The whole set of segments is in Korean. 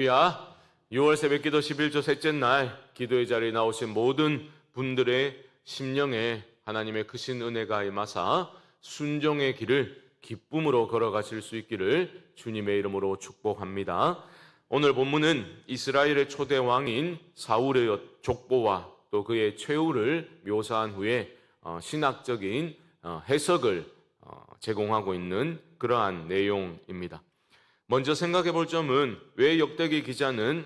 할렐루야. 6월 새벽기도 11조 셋째 날 기도의 자리에 나오신 모든 분들의 심령에 하나님의 크신 은혜가 임하사 순종의 길을 기쁨으로 걸어가실 수 있기를 주님의 이름으로 축복합니다. 오늘 본문은 이스라엘의 초대 왕인 사울의 족보와 또 그의 최후를 묘사한 후에 신학적인 해석을 제공하고 있는 그러한 내용입니다. 먼저 생각해 볼 점은 왜 역대기 기자는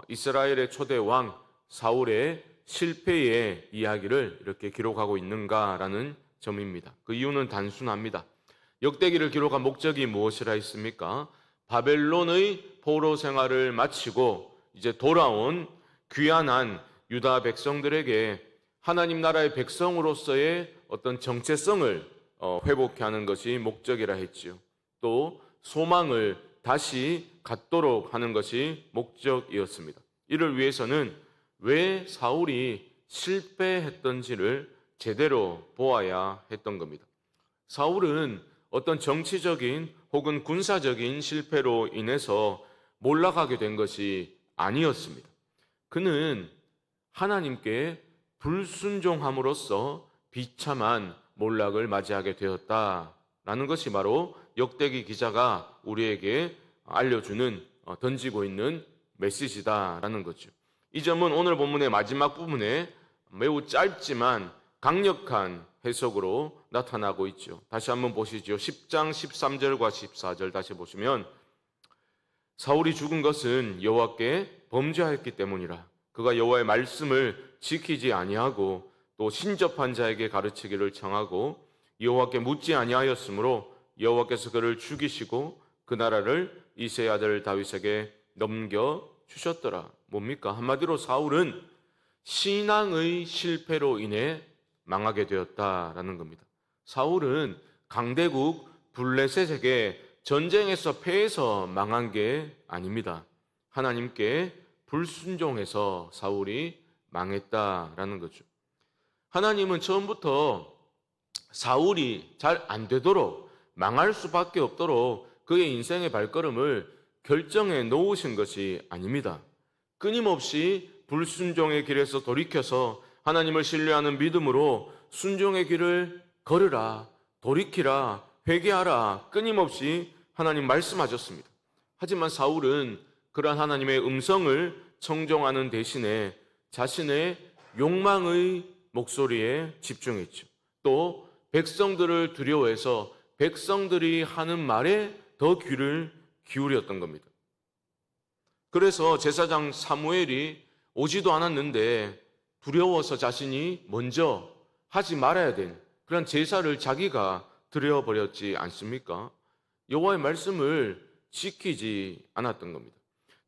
이스라엘의 초대 왕 사울의 실패의 이야기를 이렇게 기록하고 있는가라는 점입니다. 그 이유는 단순합니다. 역대기를 기록한 목적이 무엇이라 했습니까? 바벨론의 포로 생활을 마치고 이제 돌아온 귀환한 유다 백성들에게 하나님 나라의 백성으로서의 어떤 정체성을 회복케 하는 것이 목적이라 했지요. 또 소망을 다시 갖도록 하는 것이 목적이었습니다. 이를 위해서는 왜 사울이 실패했던지를 제대로 보아야 했던 겁니다. 사울은 어떤 정치적인 혹은 군사적인 실패로 인해서 몰락하게 된 것이 아니었습니다. 그는 하나님께 불순종함으로써 비참한 몰락을 맞이하게 되었다라는 것이 바로 역대기 기자가 우리에게 알려주는 던지고 있는 메시지다라는 거죠. 이 점은 오늘 본문의 마지막 부분에 매우 짧지만 강력한 해석으로 나타나고 있죠. 다시 한번 보시죠. 10장 13절과 14절 다시 보시면 사울이 죽은 것은 여호와께 범죄하였기 때문이라. 그가 여호와의 말씀을 지키지 아니하고 또 신접한 자에게 가르치기를 청하고 여호와께 묻지 아니하였으므로 여호와께서 그를 죽이시고 그 나라를 이새의 아들 다윗에게 넘겨주셨더라. 뭡니까? 한마디로 사울은 신앙의 실패로 인해 망하게 되었다라는 겁니다. 사울은 강대국 블레셋에게 전쟁에서 패해서 망한 게 아닙니다. 하나님께 불순종해서 사울이 망했다라는 거죠. 하나님은 처음부터 사울이 잘 안 되도록 망할 수밖에 없도록 그의 인생의 발걸음을 결정해 놓으신 것이 아닙니다. 끊임없이 불순종의 길에서 돌이켜서 하나님을 신뢰하는 믿음으로 순종의 길을 걸으라, 돌이키라, 회개하라 끊임없이 하나님 말씀하셨습니다. 하지만 사울은 그러한 하나님의 음성을 청종하는 대신에 자신의 욕망의 목소리에 집중했죠. 또 백성들을 두려워해서 백성들이 하는 말에 더 귀를 기울였던 겁니다. 그래서 제사장 사무엘이 오지도 않았는데 두려워서 자신이 먼저 하지 말아야 된 그런 제사를 자기가 드려버렸지 않습니까? 여호와의 말씀을 지키지 않았던 겁니다.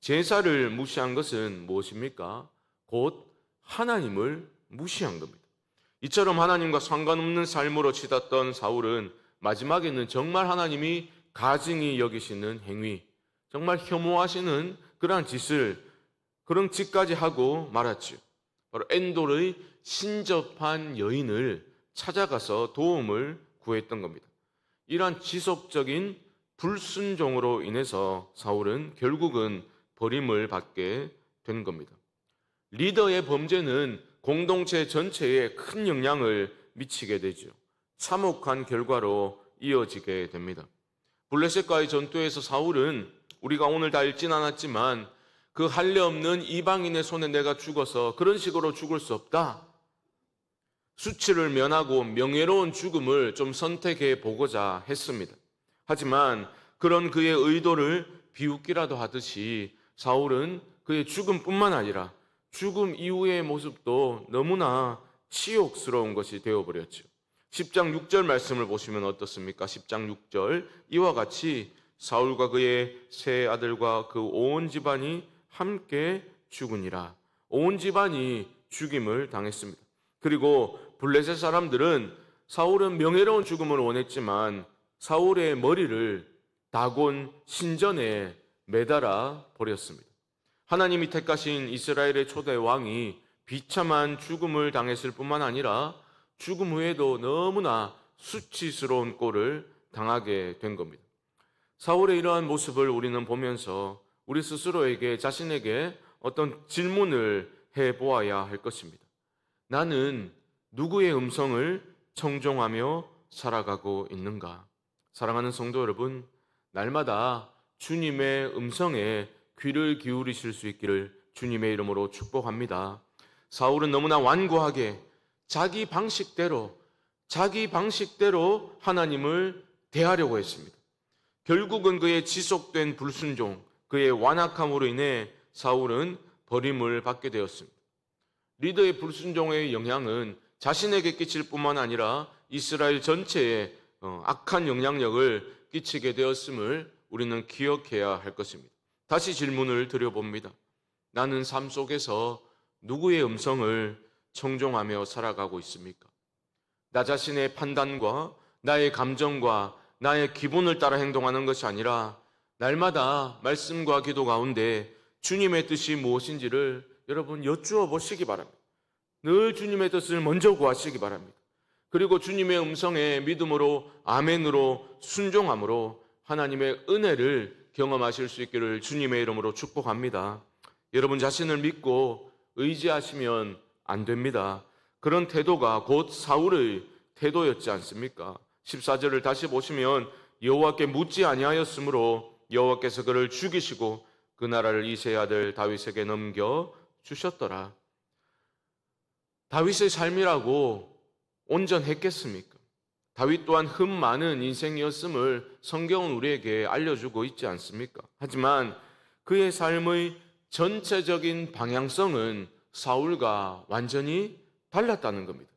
제사를 무시한 것은 무엇입니까? 곧 하나님을 무시한 겁니다. 이처럼 하나님과 상관없는 삶으로 치닫던 사울은 마지막에는 정말 하나님이 가증히 여기시는 행위, 정말 혐오하시는 그러한 짓을 그런 짓까지 하고 말았죠. 바로 엔돌의 신접한 여인을 찾아가서 도움을 구했던 겁니다. 이러한 지속적인 불순종으로 인해서 사울은 결국은 버림을 받게 된 겁니다. 리더의 범죄는 공동체 전체에 큰 영향을 미치게 되죠. 참혹한 결과로 이어지게 됩니다. 블레셋과의 전투에서 사울은 우리가 오늘 다 읽진 않았지만 그 할례 없는 이방인의 손에 내가 죽어서 그런 식으로 죽을 수 없다. 수치를 면하고 명예로운 죽음을 좀 선택해 보고자 했습니다. 하지만 그런 그의 의도를 비웃기라도 하듯이 사울은 그의 죽음뿐만 아니라 죽음 이후의 모습도 너무나 치욕스러운 것이 되어버렸죠. 10장 6절 말씀을 보시면 어떻습니까? 10장 6절 이와 같이 사울과 그의 세 아들과 그 온 집안이 함께 죽으니라. 온 집안이 죽임을 당했습니다. 그리고 블레셋 사람들은 사울은 명예로운 죽음을 원했지만 사울의 머리를 다곤 신전에 매달아 버렸습니다. 하나님이 택하신 이스라엘의 초대 왕이 비참한 죽음을 당했을 뿐만 아니라 죽음 후에도 너무나 수치스러운 꼴을 당하게 된 겁니다. 사울의 이러한 모습을 우리는 보면서 우리 스스로에게, 자신에게 어떤 질문을 해보아야 할 것입니다. 나는 누구의 음성을 청종하며 살아가고 있는가? 사랑하는 성도 여러분, 날마다 주님의 음성에 귀를 기울이실 수 있기를 주님의 이름으로 축복합니다. 사울은 너무나 완고하게 자기 방식대로 하나님을 대하려고 했습니다. 결국은 그의 지속된 불순종, 그의 완악함으로 인해 사울은 버림을 받게 되었습니다. 리더의 불순종의 영향은 자신에게 끼칠 뿐만 아니라 이스라엘 전체에 악한 영향력을 끼치게 되었음을 우리는 기억해야 할 것입니다. 다시 질문을 드려봅니다. 나는 삶 속에서 누구의 음성을 청종하며 살아가고 있습니까? 나 자신의 판단과 나의 감정과 나의 기분을 따라 행동하는 것이 아니라 날마다 말씀과 기도 가운데 주님의 뜻이 무엇인지를 여러분 여쭈어 보시기 바랍니다. 늘 주님의 뜻을 먼저 구하시기 바랍니다. 그리고 주님의 음성에 믿음으로, 아멘으로, 순종함으로 하나님의 은혜를 경험하실 수 있기를 주님의 이름으로 축복합니다. 여러분 자신을 믿고 의지하시면 안 됩니다. 그런 태도가 곧 사울의 태도였지 않습니까? 14절을 다시 보시면 여호와께 묻지 아니하였으므로 여호와께서 그를 죽이시고 그 나라를 이새의 아들 다윗에게 넘겨 주셨더라. 다윗의 삶이라고 온전했겠습니까? 다윗 또한 흠 많은 인생이었음을 성경은 우리에게 알려주고 있지 않습니까? 하지만 그의 삶의 전체적인 방향성은 사울과 완전히 달랐다는 겁니다.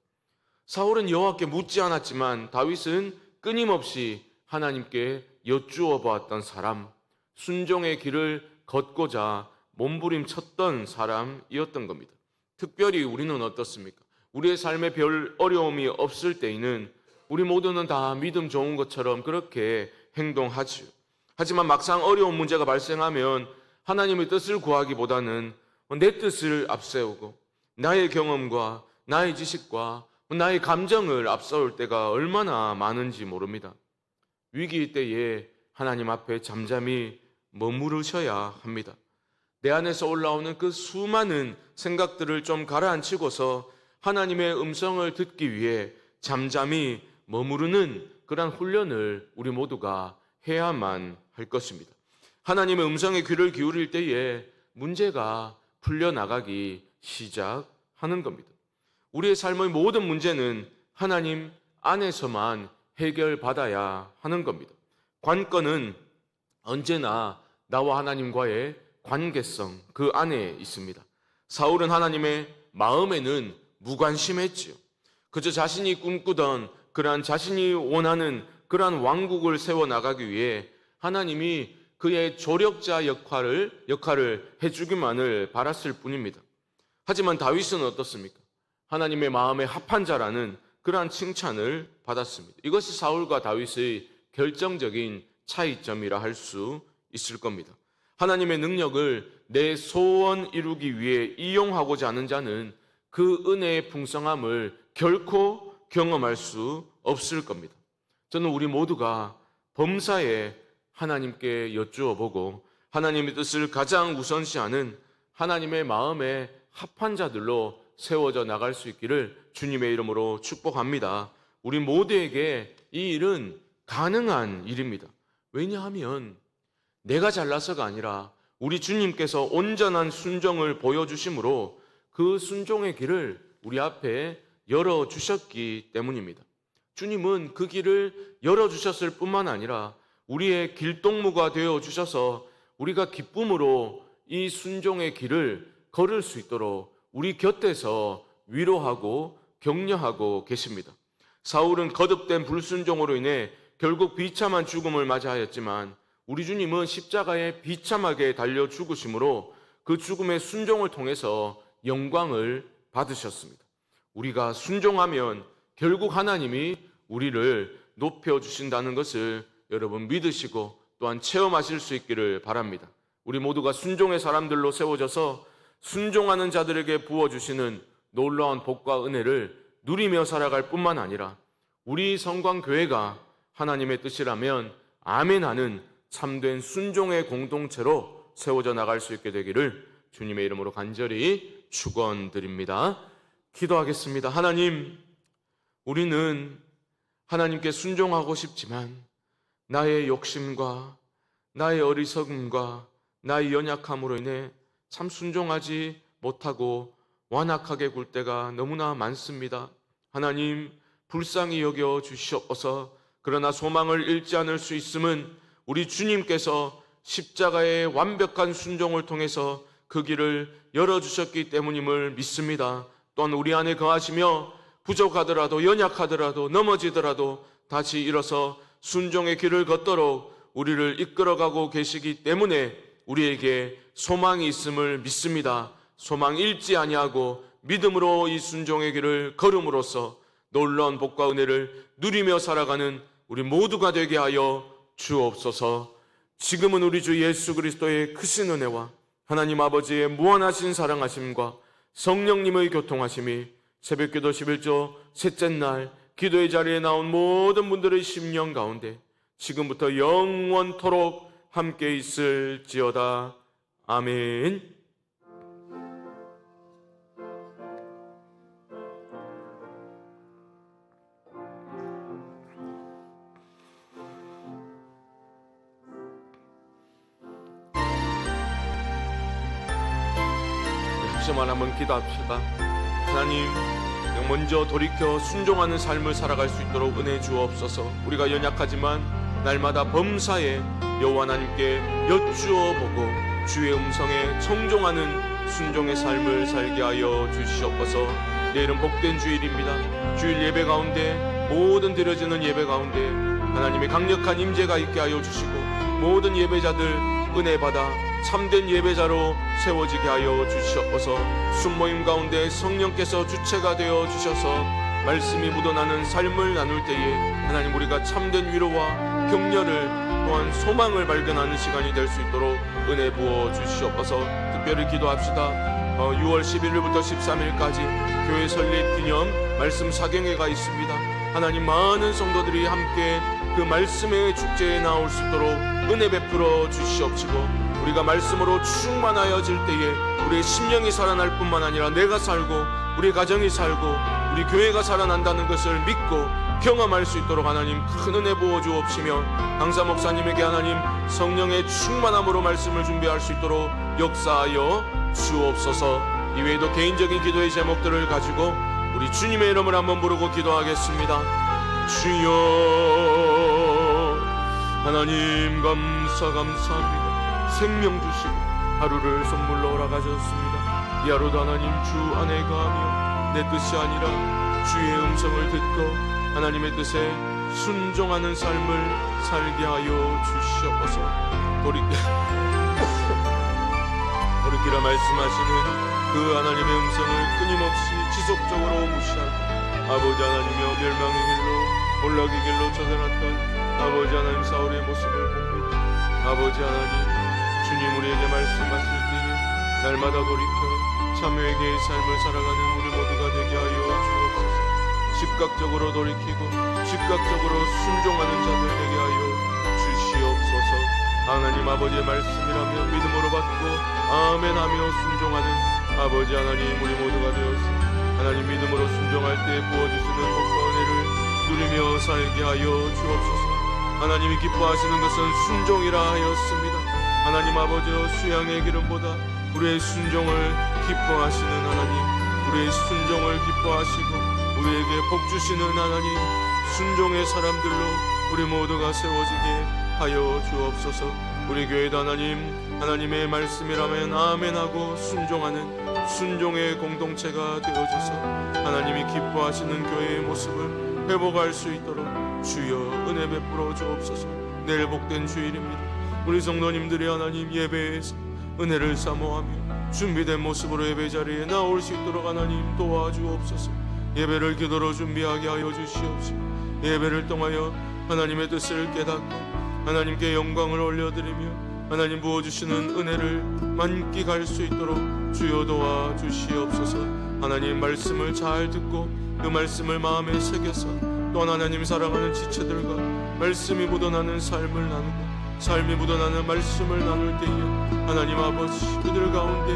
사울은 여호와께 묻지 않았지만 다윗은 끊임없이 하나님께 여쭈어 보았던 사람, 순종의 길을 걷고자 몸부림쳤던 사람이었던 겁니다. 특별히 우리는 어떻습니까? 우리의 삶에 별 어려움이 없을 때에는 우리 모두는 다 믿음 좋은 것처럼 그렇게 행동하지요. 하지만 막상 어려운 문제가 발생하면 하나님의 뜻을 구하기보다는 내 뜻을 앞세우고 나의 경험과 나의 지식과 나의 감정을 앞세울 때가 얼마나 많은지 모릅니다. 위기일 때에 하나님 앞에 잠잠히 머무르셔야 합니다. 내 안에서 올라오는 그 수많은 생각들을 좀 가라앉히고서 하나님의 음성을 듣기 위해 잠잠히 머무르는 그런 훈련을 우리 모두가 해야만 할 것입니다. 하나님의 음성에 귀를 기울일 때에 문제가 풀려나가기 시작하는 겁니다. 우리의 삶의 모든 문제는 하나님 안에서만 해결받아야 하는 겁니다. 관건은 언제나 나와 하나님과의 관계성, 그 안에 있습니다. 사울은 하나님의 마음에는 무관심했지요. 그저 자신이 꿈꾸던 그러한 자신이 원하는 그러한 왕국을 세워나가기 위해 하나님이 그의 조력자 역할을 해주기만을 바랐을 뿐입니다. 하지만 다윗은 어떻습니까? 하나님의 마음에 합한 자라는 그러한 칭찬을 받았습니다. 이것이 사울과 다윗의 결정적인 차이점이라 할 수 있을 겁니다. 하나님의 능력을 내 소원 이루기 위해 이용하고자 하는 자는 그 은혜의 풍성함을 결코 경험할 수 없을 겁니다. 저는 우리 모두가 범사에 하나님께 여쭈어 보고 하나님의 뜻을 가장 우선시하는 하나님의 마음에 합한 자들로 세워져 나갈 수 있기를 주님의 이름으로 축복합니다. 우리 모두에게 이 일은 가능한 일입니다. 왜냐하면 내가 잘나서가 아니라 우리 주님께서 온전한 순종을 보여주심으로 그 순종의 길을 우리 앞에 열어주셨기 때문입니다. 주님은 그 길을 열어주셨을 뿐만 아니라 우리의 길동무가 되어주셔서 우리가 기쁨으로 이 순종의 길을 걸을 수 있도록 우리 곁에서 위로하고 격려하고 계십니다. 사울은 거듭된 불순종으로 인해 결국 비참한 죽음을 맞이하였지만 우리 주님은 십자가에 비참하게 달려 죽으심으로 그 죽음의 순종을 통해서 영광을 받으셨습니다. 우리가 순종하면 결국 하나님이 우리를 높여주신다는 것을 여러분 믿으시고 또한 체험하실 수 있기를 바랍니다. 우리 모두가 순종의 사람들로 세워져서 순종하는 자들에게 부어주시는 놀라운 복과 은혜를 누리며 살아갈 뿐만 아니라 우리 성광교회가 하나님의 뜻이라면 아멘하는 참된 순종의 공동체로 세워져 나갈 수 있게 되기를 주님의 이름으로 간절히 축원드립니다. 기도하겠습니다. 하나님, 우리는 하나님께 순종하고 싶지만 나의 욕심과 나의 어리석음과 나의 연약함으로 인해 참 순종하지 못하고 완악하게 굴 때가 너무나 많습니다. 하나님, 불쌍히 여겨 주시옵소서. 그러나 소망을 잃지 않을 수 있음은 우리 주님께서 십자가의 완벽한 순종을 통해서 그 길을 열어주셨기 때문임을 믿습니다. 또한 우리 안에 거하시며 부족하더라도 연약하더라도 넘어지더라도 다시 일어서 순종의 길을 걷도록 우리를 이끌어가고 계시기 때문에 우리에게 소망이 있음을 믿습니다. 소망 잃지 아니하고 믿음으로 이 순종의 길을 걸음으로써 놀라운 복과 은혜를 누리며 살아가는 우리 모두가 되게 하여 주옵소서. 지금은 우리 주 예수 그리스도의 크신 은혜와 하나님 아버지의 무한하신 사랑하심과 성령님의 교통하심이 새벽기도 11조 셋째 날 기도의 자리에 나온 모든 분들의 심령 가운데 지금부터 영원토록 함께 있을지어다. 아멘. 합심만 한번 기도합시다. 하나님, 먼저 돌이켜 순종하는 삶을 살아갈 수 있도록 은혜 주옵소서. 우리가 연약하지만 날마다 범사에 여호와 하나님께 여쭈어 보고 주의 음성에 청종하는 순종의 삶을 살게 하여 주시옵소서. 내일은 복된 주일입니다. 주일 예배 가운데 모든 드려지는 예배 가운데 하나님의 강력한 임재가 있게 하여 주시고 모든 예배자들 은혜 받아 참된 예배자로 세워지게 하여 주시옵소서. 순모임 가운데 성령께서 주체가 되어 주셔서 말씀이 묻어나는 삶을 나눌 때에 하나님 우리가 참된 위로와 격려를 또한 소망을 발견하는 시간이 될 수 있도록 은혜 부어 주시옵소서. 특별히 기도합시다. 6월 11일부터 13일까지 교회 설립 기념 말씀 사경회가 있습니다. 하나님, 많은 성도들이 함께 그 말씀의 축제에 나올 수 있도록 은혜 베풀어 주시옵시고 우리가 말씀으로 충만하여질 때에 우리의 심령이 살아날 뿐만 아니라 내가 살고 우리 가정이 살고 우리 교회가 살아난다는 것을 믿고 경험할 수 있도록 하나님 큰 은혜 부어 주옵시며 강사 목사님에게 하나님 성령의 충만함으로 말씀을 준비할 수 있도록 역사하여 주옵소서. 이외에도 개인적인 기도의 제목들을 가지고 우리 주님의 이름을 한번 부르고 기도하겠습니다. 주여 하나님 감사합니다. 생명 주시고 하루를 선물로 허락하셨습니다. 이 하루도 하나님 주 안에 거하며 내 뜻이 아니라 주의 음성을 듣고 하나님의 뜻에 순종하는 삶을 살게 하여 주시옵소서. 돌이키라 말씀하시는 그 하나님의 음성을 끊임없이 지속적으로 무시하고 아버지 하나님이여 멸망의 길로 몰락의 길로 찾아났던 아버지 하나님 사울의 모습을 봅니다. 아버지 하나님, 주님 우리에게 말씀하실 때에 날마다 돌이켜 참회의 삶을 살아가는 우리 모두가 되게 하여 주옵소서. 즉각적으로 돌이키고 즉각적으로 순종하는 자들 되게 하여 주시옵소서. 하나님 아버지의 말씀이라면 믿음으로 받고 아멘하며 순종하는 아버지 하나님 우리 모두가 되어서 하나님 믿음으로 순종할 때 부어주시는 복과 은혜를 누리며 살게 하여 주옵소서. 하나님이 기뻐하시는 것은 순종이라 하였습니다. 하나님 아버지여 수양의 기름보다 우리의 순종을 기뻐하시는 하나님, 우리의 순종을 기뻐하시고 우리에게 복 주시는 하나님, 순종의 사람들로 우리 모두가 세워지게 하여 주옵소서. 우리 교회도 하나님의 말씀이라면 아멘하고 순종하는 순종의 공동체가 되어줘서 하나님이 기뻐하시는 교회의 모습을 회복할 수 있도록 주여 은혜 베풀어 주옵소서. 내일 복된 주일입니다. 우리 성도님들이 하나님 예배에서 은혜를 사모하며 준비된 모습으로 예배 자리에 나올 수 있도록 하나님 도와주옵소서. 예배를 기도로 준비하게 하여 주시옵시고 예배를 통하여 하나님의 뜻을 깨닫고 하나님께 영광을 올려드리며 하나님 부어주시는 은혜를 만끽할 수 있도록 주여 도와주시옵소서. 하나님 말씀을 잘 듣고 그 말씀을 마음에 새겨서 또한 하나님 사랑하는 지체들과 말씀이 묻어나는 삶을 나누고 삶이 묻어나는 말씀을 나눌 때에 하나님 아버지 그들 가운데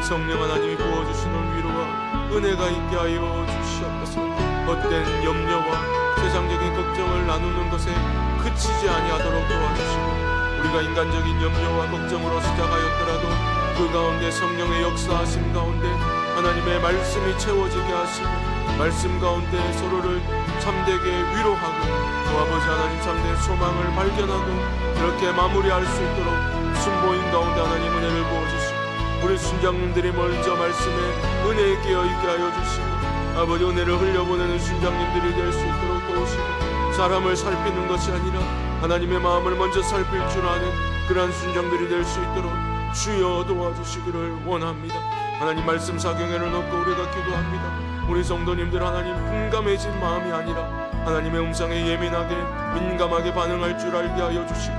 성령 하나님이 부어주시는 위로와 은혜가 있게 하여 주시옵소서. 헛된 염려와 세상적인 걱정을 나누는 것에 그치지 아니하도록 도와주시고 우리가 인간적인 염려와 걱정으로 시작하였더라도 그 가운데 성령의 역사하심 가운데 하나님의 말씀이 채워지게 하시고 말씀 가운데 서로를 참되게 위로하고 또 아버지 하나님 참된 소망을 발견하고 그렇게 마무리할 수 있도록 순모임 가운데 하나님 은혜를 부어주시고 우리 순장님들이 먼저 말씀에 은혜에 깨어있게 하여 주시고 아버지 은혜를 흘려보내는 순장님들이 될 수 있도록 도우시고 사람을 살피는 것이 아니라 하나님의 마음을 먼저 살필 줄 아는 그러한 순장들이 될 수 있도록 주여 도와주시기를 원합니다. 하나님 말씀 사경회를 놓고 우리가 기도합니다. 우리 성도님들 하나님 분감해진 마음이 아니라 하나님의 음성에 예민하게 민감하게 반응할 줄 알게 하여 주시고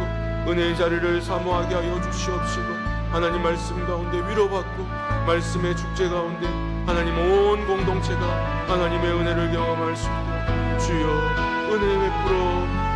은혜의 자리를 사모하게 하여 주시옵시고 하나님 말씀 가운데 위로받고 말씀의 축제 가운데 하나님 온 공동체가 하나님의 은혜를 경험할 수 있도록 주여 은혜 베풀어